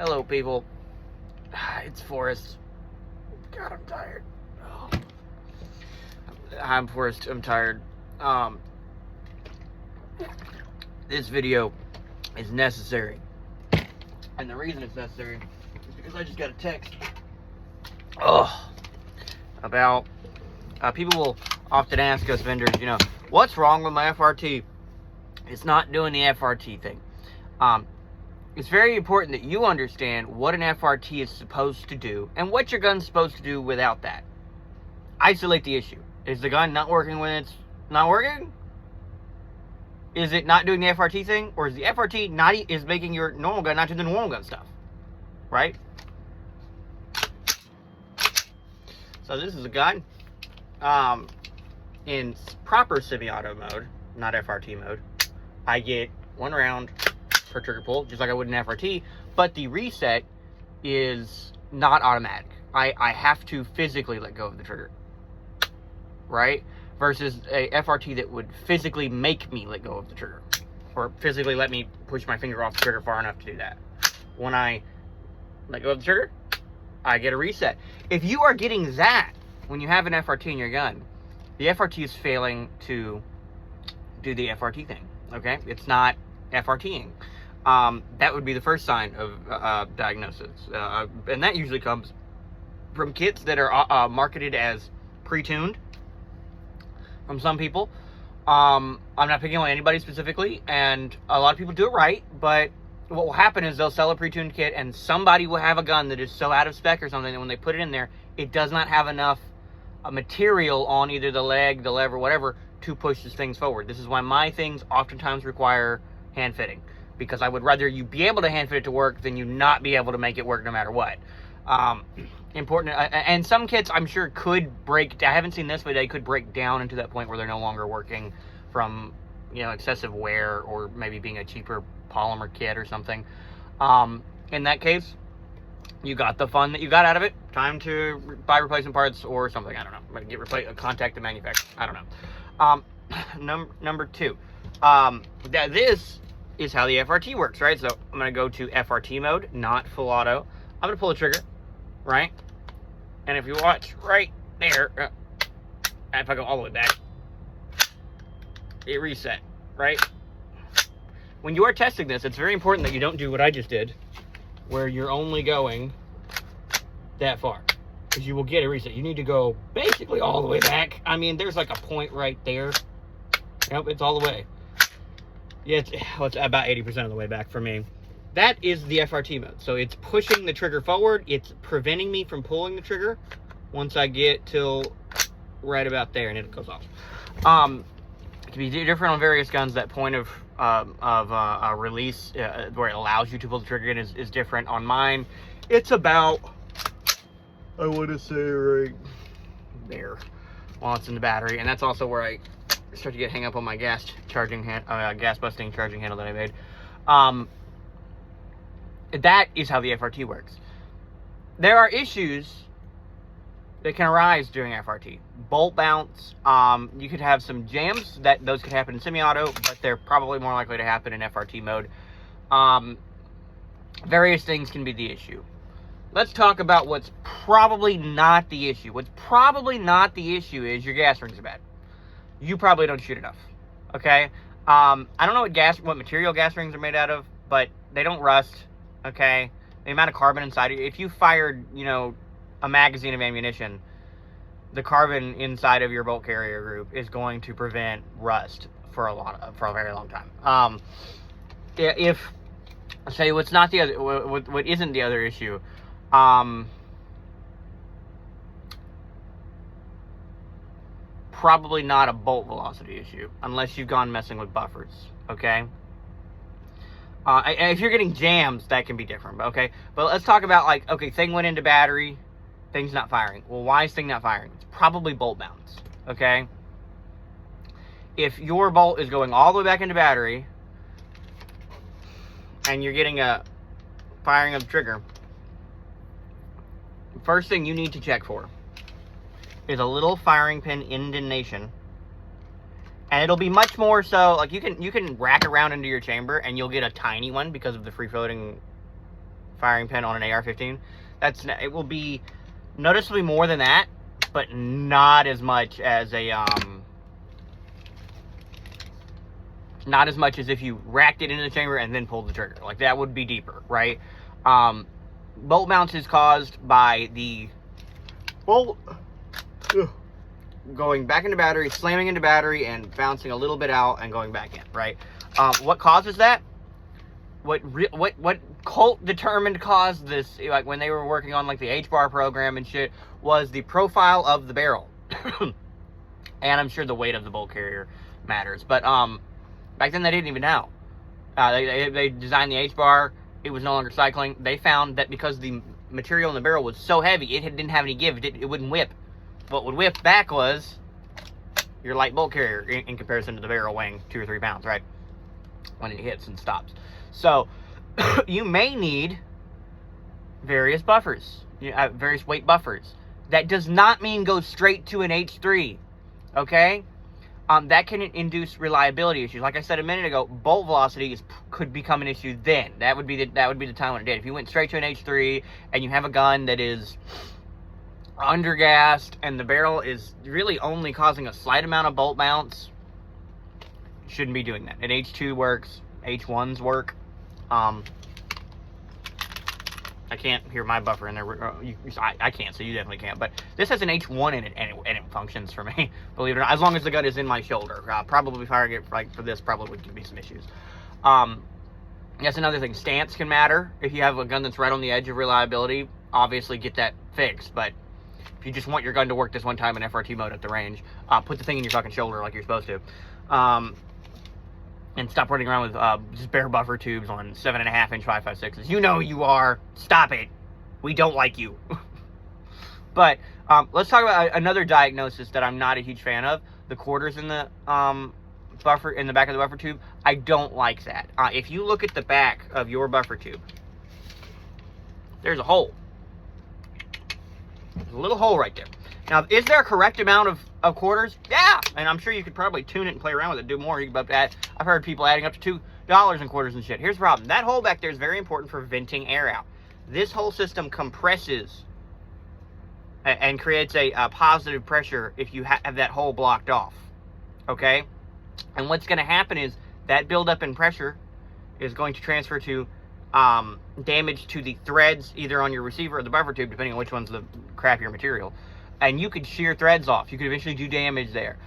Hello, people. It's Forrest. God, I'm tired. Oh. I'm Forrest. I'm tired. This video is necessary. And the reason it's necessary is because I just got a text. About people will often ask us vendors, what's wrong with my FRT? It's not doing the FRT thing. It's very important that you understand what an FRT is supposed to do and what your gun's supposed to do without that. Isolate the issue. Is the gun not working when it's not working? Is it not doing the FRT thing? Or is the FRT is making your normal gun not do the normal gun stuff? Right? So this is a gun in proper semi-auto mode, not FRT mode. I get 1 round per trigger pull, just like I would in FRT, but the reset is not automatic. I have to physically let go of the trigger, right? Versus a FRT that would physically make me let go of the trigger, or physically let me push my finger off the trigger far enough to do that. When I let go of the trigger, I get a reset. If you are getting that when you have an FRT in your gun, the FRT is failing to do the FRT thing, okay? It's not FRTing. That would be the first sign of diagnosis. And that usually comes from kits that are marketed as pre-tuned from some people. I'm not picking on anybody specifically, and a lot of people do it right, but what will happen is they'll sell a pre-tuned kit, and somebody will have a gun that is so out of spec or something that when they put it in there, it does not have enough material on either the leg, the lever, whatever, to push these things forward. This is why my things oftentimes require hand fitting, because I would rather you be able to hand fit it to work than you not be able to make it work no matter what. Important, and some kits I'm sure could break. I haven't seen this, but they could break down into that point where they're no longer working from excessive wear, or maybe being a cheaper polymer kit or something. In that case, you got the fun that you got out of it. Time to buy replacement parts or something. I don't know. Contact the manufacturer. I don't know. Number 2. This is how the FRT works, right? So I'm going to go to FRT mode, not full auto. I'm going to pull the trigger, right? And if you watch right there, if I go all the way back, it reset, right? When you are testing this, it's very important that you don't do what I just did, where you're only going that far, because you will get a reset. You need to go basically all the way back. I mean, there's like a point right there. Yep, it's all the way. Yeah, it's about 80% of the way back for me. That is the FRT mode. So it's pushing the trigger forward. It's preventing me from pulling the trigger once I get till right about there, and it goes off. It can be different on various guns. That point of release where it allows you to pull the trigger in is different. On mine, it's about, I want to say right there, while it's in the battery, and that's also where I start to get hang up on my gas busting charging handle that I made. That is how the FRT works. There are issues that can arise during FRT. Bolt bounce. You could have some jams. Those could happen in semi-auto, but they're probably more likely to happen in FRT mode. Various things can be the issue. Let's talk about what's probably not the issue. What's probably not the issue is your gas rings are bad. You probably don't shoot enough. Okay? I don't know what material gas rings are made out of, but they don't rust. Okay? The amount of carbon inside, if you fired, a magazine of ammunition, the carbon inside of your bolt carrier group is going to prevent rust for a very long time. I'll tell you what's not the other, what isn't the other issue. Probably not a bolt velocity issue, unless you've gone messing with buffers. Okay. If you're getting jams, that can be different. Okay. But let's talk about thing went into battery. Thing's not firing. Well, why is thing not firing? It's probably bolt bounce, okay? If your bolt is going all the way back into battery and you're getting a firing of the trigger, first thing you need to check for is a little firing pin indentation. And it'll be much more so, like you can rack around into your chamber and you'll get a tiny one because of the free floating firing pin on an AR-15. It will be noticeably more than that, but not as much as not as much as if you racked it into the chamber and then pulled the trigger. Like, that would be deeper, right? Bolt bounce is caused by the bolt going back into battery, slamming into battery, and bouncing a little bit out and going back in, right? What causes that? What Colt determined caused this, like when they were working on like the H-bar program and shit, was the profile of the barrel. And I'm sure the weight of the bolt carrier matters. But back then they didn't even know. They designed the H-bar. It was no longer cycling. They found that because the material in the barrel was so heavy, it didn't have any give. It wouldn't whip. What would whip back was your light bolt carrier in comparison to the barrel weighing 2 or 3 pounds, right? When it hits and stops. So you may need various buffers, various weight buffers. That does not mean go straight to an H3, okay? That can induce reliability issues. Like I said a minute ago, bolt velocity could become an issue then. That would be the time when it did. If you went straight to an H3 and you have a gun that is undergassed and the barrel is really only causing a slight amount of bolt bounce, shouldn't be doing that. An H2 works, H1s work. I can't hear my buffer in there. I can't, so you definitely can't. But this has an H1 in it, and it functions for me, believe it or not. As long as the gun is in my shoulder. Probably firing it like for this probably would give me some issues. That's another thing. Stance can matter. If you have a gun that's right on the edge of reliability, obviously get that fixed. But if you just want your gun to work this one time in FRT mode at the range, put the thing in your fucking shoulder like you're supposed to. And stop running around with just bare buffer tubes on 7.5-inch 5.56s. You know you are. Stop it. We don't like you. But let's talk about another diagnosis that I'm not a huge fan of. The quarters in the buffer, in the back of the buffer tube. I don't like that. If you look at the back of your buffer tube, there's a hole. There's a little hole right there. Now, is there a correct amount of quarters? Yeah, and I'm sure you could probably tune it and play around with it, do more. You can add. I've heard people adding up to $2 in quarters and shit. Here's the problem. That hole back there is very important for venting air out. This whole system compresses and creates a positive pressure if you have that hole blocked off, okay? And what's going to happen is that buildup in pressure is going to transfer to damage to the threads, either on your receiver or the buffer tube, depending on which one's the crappier material. And you could shear threads off. You could eventually do damage there.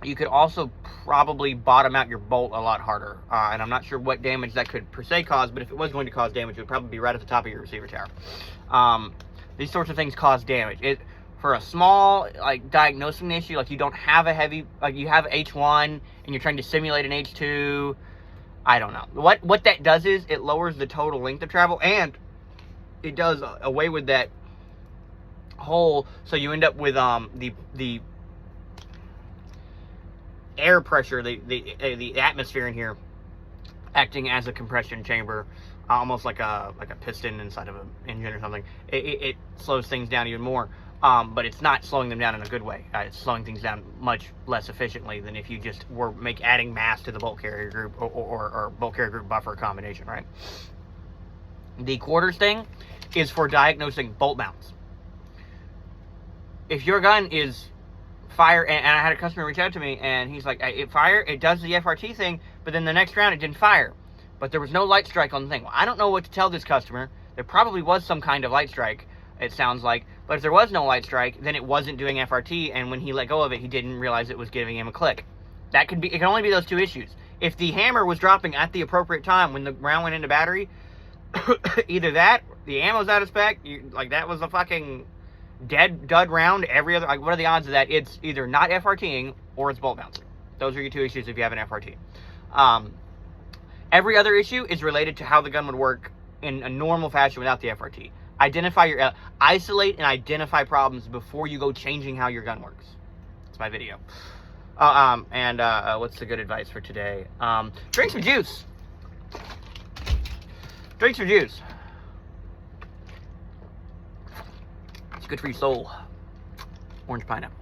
You could also probably bottom out your bolt a lot harder. And I'm not sure what damage that could per se cause, but if it was going to cause damage, it would probably be right at the top of your receiver tower. These sorts of things cause damage. For a small, like, diagnosing issue, like you don't have a heavy, like you have H1 and you're trying to simulate an H2, I don't know. What that does is it lowers the total length of travel, and it does away with that hole, so you end up with the air pressure, the atmosphere in here acting as a compression chamber, almost like a piston inside of an engine or something. It slows things down even more, but it's not slowing them down in a good way. It's slowing things down much less efficiently than if you just were adding mass to the bolt carrier group or bolt carrier group buffer combination, right? The quarters thing is for diagnosing bolt bounce. If your gun is fire, and I had a customer reach out to me, and he's like, it does the FRT thing, but then the next round it didn't fire. But there was no light strike on the thing. Well, I don't know what to tell this customer. There probably was some kind of light strike, it sounds like. But if there was no light strike, then it wasn't doing FRT, and when he let go of it, he didn't realize it was giving him a click. It can only be those two issues. If the hammer was dropping at the appropriate time when the round went into battery, either that, the ammo's out of spec, that was a fucking dud round. Every other, what are the odds of that? It's either not FRTing or it's bolt bouncing. Those are your two issues if you have an FRT. Every other issue is related to how the gun would work in a normal fashion without the FRT. Isolate and identify problems before you go changing how your gun works. That's my video. What's the good advice for today? Drink some juice. Drink some juice. It's good for your soul. Orange pineapple.